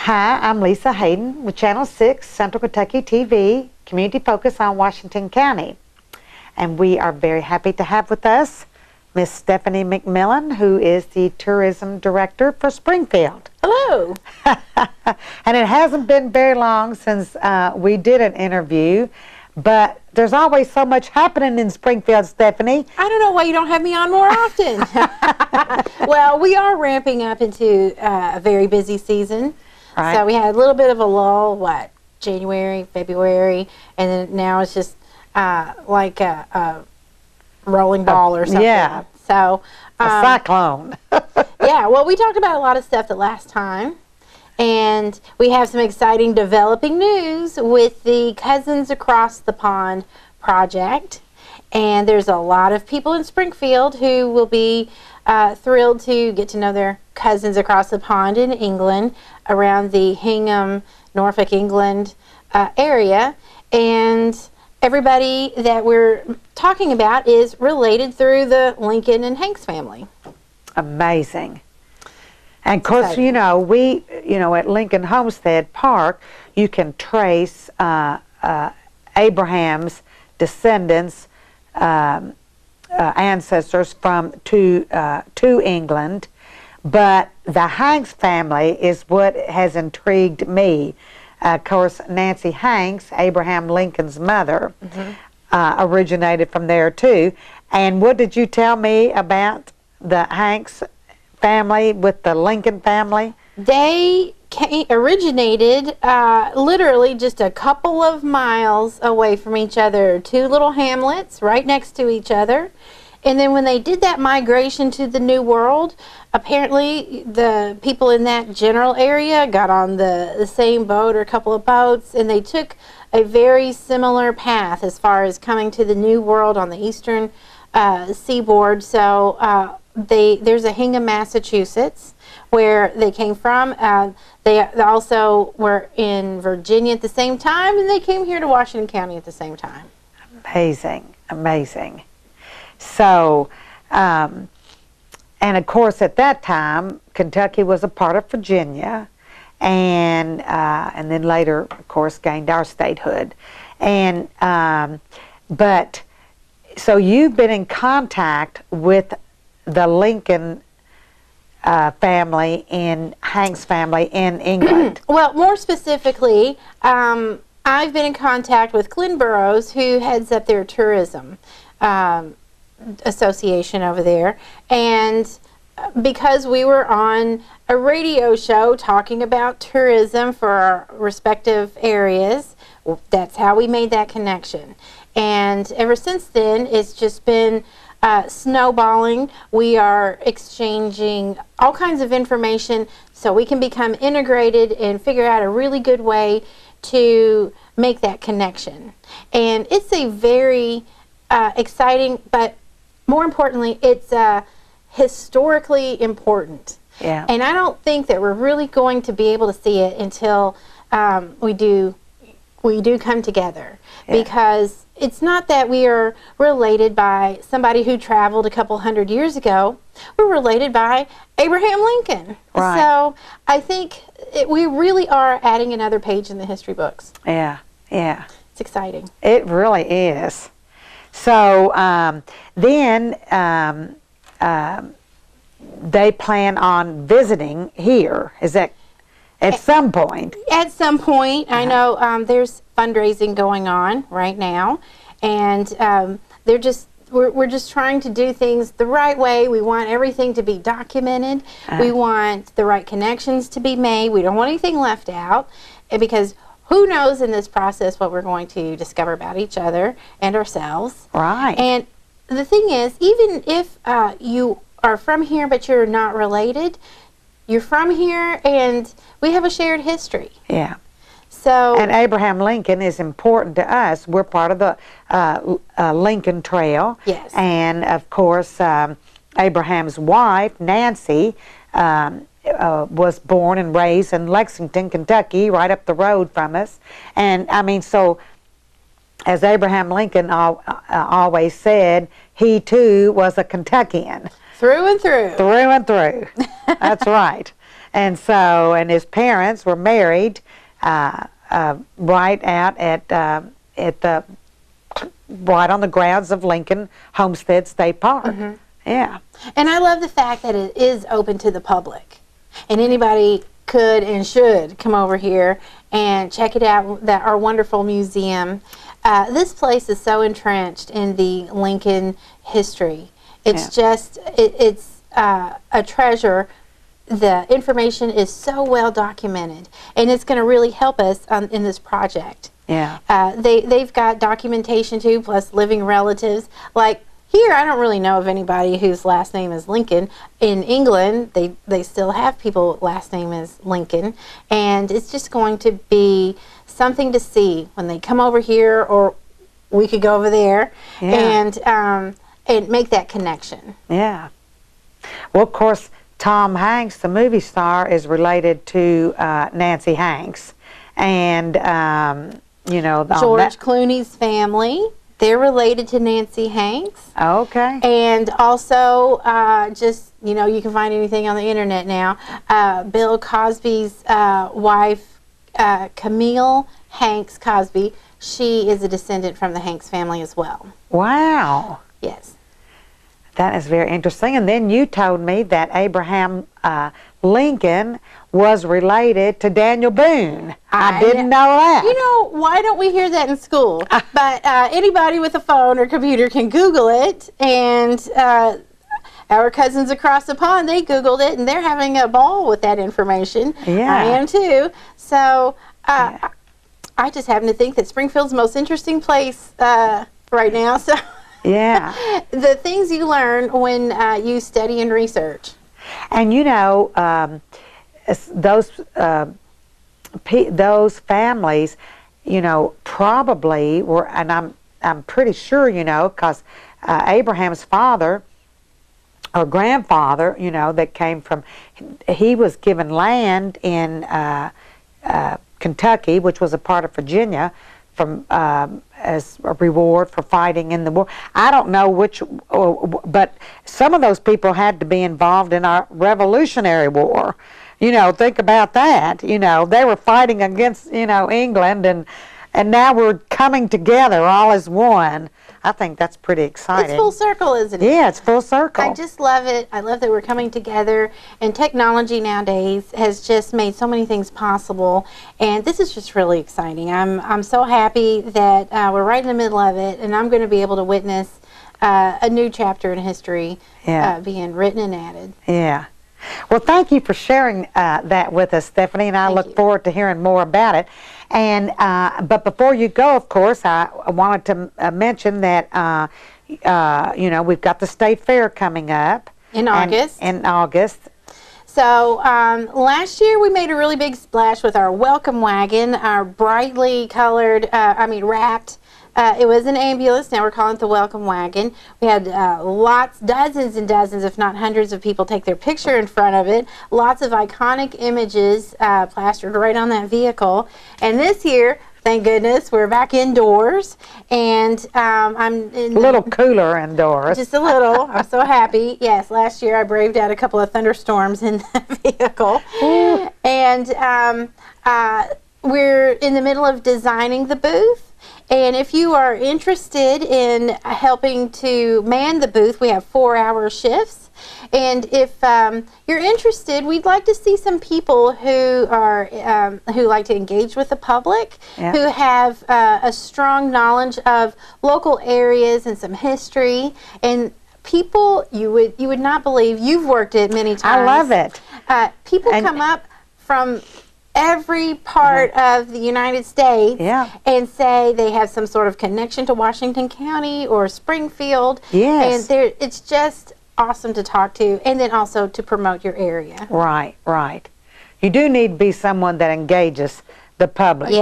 Hi, I'm Lisa Hayden with Channel 6 Central Kentucky TV, community focus on Washington County. And we are very happy to have with us Miss Stephanie McMillan, who is the tourism director for Springfield. Hello. And it hasn't been very long since we did an interview, but there's always so much happening in Springfield, Stephanie. I don't know why you don't have me on more often. Well, we are ramping up into a very busy season. Right. So we had a little bit of a lull, January, February, and then now it's just like a rolling ball or something. Yeah. So A cyclone. yeah, well, we talked about a lot of stuff the last time, and we have some exciting developing news with the Cousins Across the Pond project, and there's a lot of people in Springfield who will be thrilled to get to know their cousins across the pond in England, around the Hingham, Norfolk, England area, and everybody that we're talking about is related through the Lincoln and Hanks family. Amazing. And of course, you know, at Lincoln Homestead Park, you can trace Abraham's descendants, ancestors to England, but the Hanks family is what has intrigued me. Of course, Nancy Hanks, Abraham Lincoln's mother, originated from there too. And what did you tell me about the Hanks family with the Lincoln family? They originated literally just a couple of miles away from each other, two little hamlets right next to each other. And then when they did that migration to the New World, apparently the people in that general area got on the same boat or a couple of boats, and they took a very similar path as far as coming to the New World on the eastern seaboard. So there's a Hingham, Massachusetts, where they came from. They also were in Virginia at the same time, and they came here to Washington County at the same time. Amazing, amazing. So, and of course, at that time, Kentucky was a part of Virginia, and then later, of course, gained our statehood. And but so you've been in contact with the Lincoln family and Hanks family in England. Well, more specifically, I've been in contact with Glenn Burrows, who heads up their tourism association over there, and because we were on a radio show talking about tourism for our respective areas, that's how we made that connection. And ever since then, it's just been snowballing. We are exchanging all kinds of information so we can become integrated and figure out a really good way to make that connection. And it's a very exciting, but more importantly, it's historically important. Yeah. And I don't think that we're really going to be able to see it until we do come together. Yeah. Because it's not that we are related by somebody who traveled a couple hundred years ago. We're related by Abraham Lincoln. Right. So I think we really are adding another page in the history books. Yeah, yeah. It's exciting. It really is. So then they plan on visiting here. Is that at some point? At some point. I know there's fundraising going on right now, and we're just trying to do things the right way. We want everything to be documented. We want the right connections to be made. We don't want anything left out, because who knows in this process what we're going to discover about each other and ourselves. Right. And the thing is, even if you are from here but you're not related, you're from here and we have a shared history. Yeah. So, and Abraham Lincoln is important to us. We're part of the Lincoln Trail. Yes. And of course, Abraham's wife, Nancy, was born and raised in Lexington, Kentucky, right up the road from us. And I mean, so as Abraham Lincoln always said, he too was a Kentuckian. Through and through. Through and through. That's right. And so, and his parents were married right out at the right on the grounds of Lincoln Homestead State Park. Yeah. And I love the fact that it is open to the public, and anybody could and should come over here and check it out. That our wonderful museum. This place is so entrenched in the Lincoln history. It's just it's a treasure. The information is so well documented, and it's going to really help us in this project. Yeah. They've got documentation too, plus living relatives. Like here, I don't really know of anybody whose last name is Lincoln. In England, they still have people last name is Lincoln, and it's just going to be something to see when they come over here, or we could go over there and make that connection. Yeah. Well, of course, Tom Hanks, the movie star, is related to Nancy Hanks, and George Clooney's family. They're related to Nancy Hanks. Okay. And also, you can find anything on the internet now. Bill Cosby's wife, Camille Hanks Cosby, she is a descendant from the Hanks family as well. Wow. Yes. That is very interesting. And then you told me that Abraham Lincoln was related to Daniel Boone. I didn't know that. You know, why don't we hear that in school? But anybody with a phone or computer can Google it, and our cousins across the pond, they Googled it, and they're having a ball with that information. Yeah. I am too. So I just happen to think that Springfield's the most interesting place right now. So yeah. The things you learn when you study and research. And those families, probably were, and I'm pretty sure, because Abraham's father or grandfather, that came from, he was given land in Kentucky, which was a part of Virginia, from as a reward for fighting in the war. I don't know which, but some of those people had to be involved in our Revolutionary War. Think about that. They were fighting against, England, and now we're coming together all as one. I think that's pretty exciting. It's full circle, isn't it? Yeah, it's full circle. I just love it. I love that we're coming together, and technology nowadays has just made so many things possible, and this is just really exciting. I'm so happy that we're right in the middle of it, and I'm going to be able to witness a new chapter in history being written and added. Yeah. Well, thank you for sharing that with us, Stephanie, and I look forward to hearing more about it. And but before you go, of course, I wanted to mention that we've got the state fair coming up in August. So last year we made a really big splash with our welcome wagon, our brightly colored, wrapped. It was an ambulance. Now we're calling it the welcome wagon. We had dozens and dozens, if not hundreds of people take their picture in front of it. Lots of iconic images plastered right on that vehicle. And this year, thank goodness, we're back indoors. And I'm in a little cooler indoors. Just a little. I'm so happy. Yes, last year I braved out a couple of thunderstorms in the vehicle. Ooh. And we're in the middle of designing the booth. And if you are interested in helping to man the booth, we have 4-hour shifts. And if you're interested, we'd like to see some people who are who like to engage with the public, who have a strong knowledge of local areas and some history, and people you would not believe. You've worked it many times. I love it. People come up from every part of the United States and say they have some sort of connection to Washington County or Springfield. Yes. And it's just awesome to talk to, and then also to promote your area. Right, right. You do need to be someone that engages the public,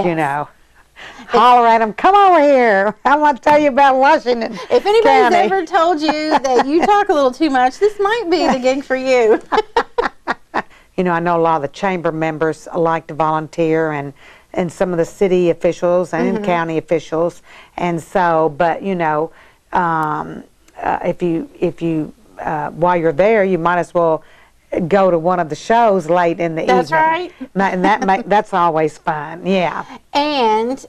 Holler at them, come over here. I want to tell you about Washington If anybody's County. ever told you that you talk a little too much, this might be the gig for you. I know a lot of the chamber members like to volunteer, and some of the city officials and county officials, and so. But if you while you're there, you might as well go to one of the shows late in the That's evening. right. And that's always fun. Yeah. And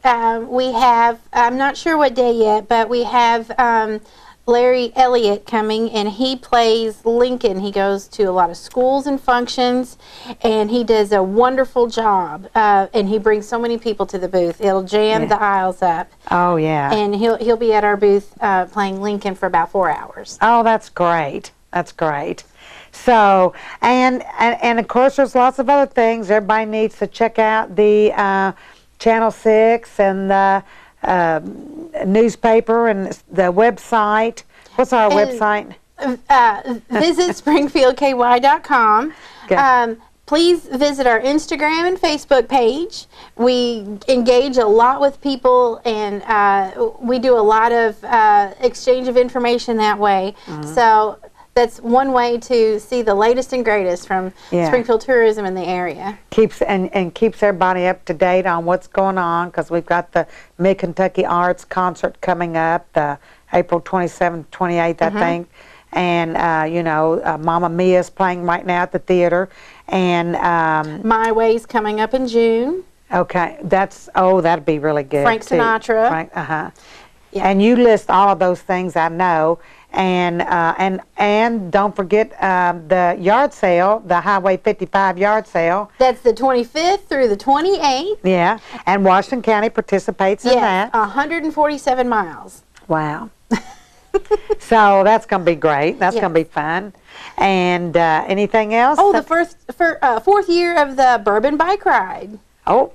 we have, I'm not sure what day yet, but we have Larry Elliott coming, and he plays Lincoln. He goes to a lot of schools and functions, and he does a wonderful job. And he brings so many people to the booth. It'll jam the aisles up. Oh, yeah. And he'll be at our booth playing Lincoln for about 4 hours. Oh, that's great. That's great. So, and of course, there's lots of other things. Everybody needs to check out the Channel 6 and the newspaper and the website. What's our website? Visit springfieldky.com. Okay. Please visit our Instagram and Facebook page. We engage a lot with people, and we do a lot of exchange of information that way. So that's one way to see the latest and greatest from Springfield tourism in the area. Keeps everybody up to date on what's going on, because we've got the Mid-Kentucky Arts concert coming up, the April 27th, 28th, I think. And, you know, Mamma Mia's playing right now at the theater. And My Way's coming up in June. Okay, that'd be really good. Frank too. Sinatra. Frank, Yeah. And you list all of those things, I know. And don't forget the yard sale, the Highway 55 yard sale. That's the 25th through the 28th. Yeah, and Washington County participates in that. 147 miles. Wow. So that's going to be great. That's going to be fun. And anything else? Oh, the fourth year of the Bourbon Bike Ride. Oh,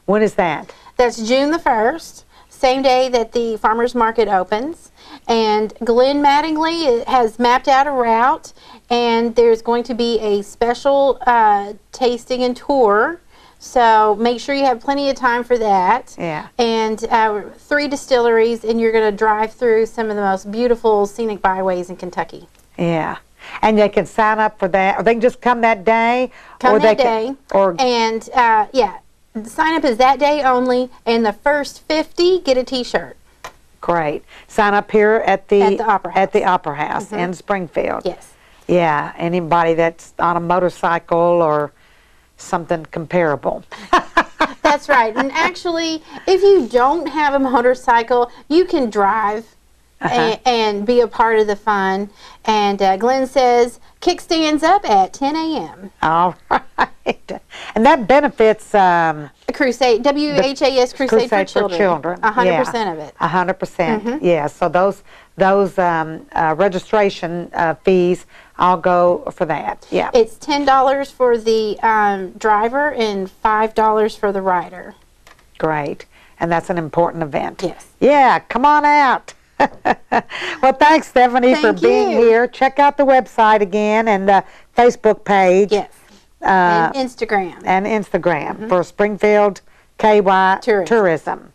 when is that? That's June the 1st, same day that the farmers market opens. And Glenn Mattingly has mapped out a route, and there's going to be a special tasting and tour. So make sure you have plenty of time for that. Yeah. And 3 distilleries, and you're going to drive through some of the most beautiful scenic byways in Kentucky. Yeah. And they can sign up for that, or they can just come that day. Come or that they day. And the sign up is that day only, and the first 50 get a T-shirt. Great. Sign up here at the Opera House. In Springfield. Yes. Yeah. Anybody that's on a motorcycle or something comparable. That's right. And actually, if you don't have a motorcycle, you can drive and be a part of the fun. And Glenn says kickstands up at 10 a.m. All right. And that benefits Crusade, WHAS Crusade for Children. 100% of it. 100%. Yeah. So those registration fees all go for that. Yeah. It's $10 for the driver and $5 for the rider. Great. And that's an important event. Yes. Yeah. Come on out. Well, thanks, Stephanie, for being here. Check out the website again and the Facebook page. Yes. And Instagram. And Instagram for Springfield KY Tourism.